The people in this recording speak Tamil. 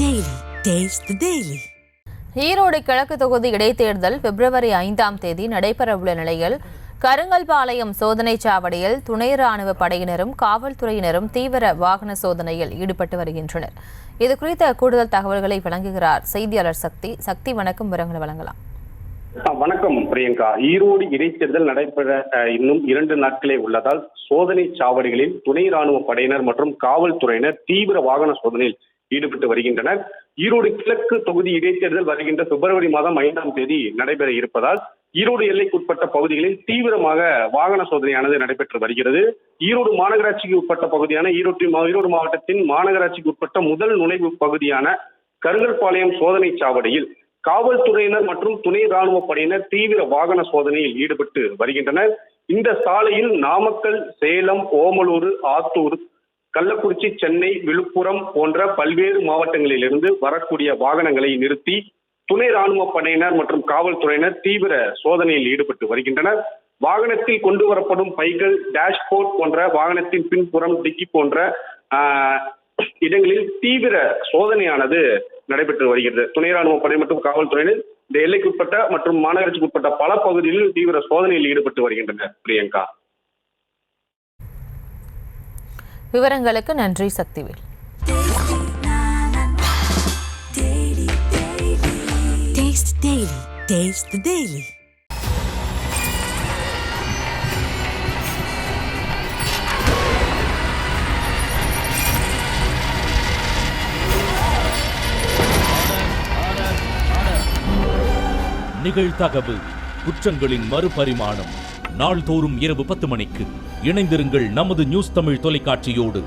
Daily. Taste the Daily. Erode கிழக்கு தொகுதி இடைத்தேர்தல் பிப்ரவரி 5ஆம் தேதி நடைபெறவுள்ள நிலையில் கருங்கல்பாளையம் சோதனைச் சாவடியில் துணை ராணுவ படையினரும் காவல்துறையினரும் தீவிர வாகன சோதனையில் ஈடுபட்டு வருகின்றனர். இதுகுறித்த கூடுதல் தகவல்களை வழங்குகிறார் செய்தியாளர் சக்தி. வணக்கம், விவரங்களை வழங்கலாம். வணக்கம் பிரியங்கா. ஈரோடு இடைத்தேர்தல் நடைபெற இன்னும் 2 நாட்களே உள்ளதால் சோதனை சாவடிகளில் துணை ராணுவ படையினர் மற்றும் காவல்துறையினர் தீவிர வாகன சோதனையில் ஈடுபட்டு வருகின்றனர். ஈரோடு கிழக்கு தொகுதி இடைத்தேர்தல் வருகின்ற பிப்ரவரி மாதம் 5ஆம் தேதி நடைபெற இருப்பதால் ஈரோடு எல்லைக்குட்பட்ட பகுதிகளில் தீவிரமாக வாகன சோதனையானது நடைபெற்று வருகிறது. ஈரோடு மாநகராட்சிக்கு உட்பட்ட பகுதியான ஈரோடு மாவட்டத்தின் மாநகராட்சிக்கு உட்பட்ட முதல் நுழைவு பகுதியான கருங்கல்பாளையம் சோதனை சாவடியில் காவல்துறையினர் மற்றும் துணை ராணுவ படையினர் தீவிர வாகன சோதனையில் ஈடுபட்டு வருகின்றனர். இந்த சாலையில் நாமக்கல், சேலம், ஓமலூர், ஆத்தூர், கள்ளக்குறிச்சி, சென்னை, விழுப்புரம் போன்ற பல்வேறு மாவட்டங்களிலிருந்து வரக்கூடிய வாகனங்களை நிறுத்தி துணை ராணுவ படையினர் மற்றும் காவல்துறையினர் தீவிர சோதனையில் ஈடுபட்டு வருகின்றனர். வாகனத்தில் கொண்டு வரப்படும் பைகள், டேஷ்போர்ட் போன்ற வாகனத்தின் பின்புறம், டிக்கி போன்ற இடங்களில் தீவிர சோதனையானது நடைபெற்று வருகிறது. துணை ராணுவ படை மற்றும் காவல்துறையினர் இந்த எல்லைக்குட்பட்ட மற்றும் மாநகராட்சிக்கு உட்பட்ட பல பகுதிகளில் தீவிர சோதனையில் ஈடுபட்டு வருகின்றனர். பிரியங்கா, விவரங்களுக்கு நன்றி Sakthivel. Taste the Daily. Taste the Daily. நிகழ்தகவு குற்றங்களின் மறுபரிமாணம். நாள்தோறும் இரவு 10 மணிக்கு இணைந்திருங்கள் நமது நியூஸ் தமிழ் தொலைக்காட்சியோடு.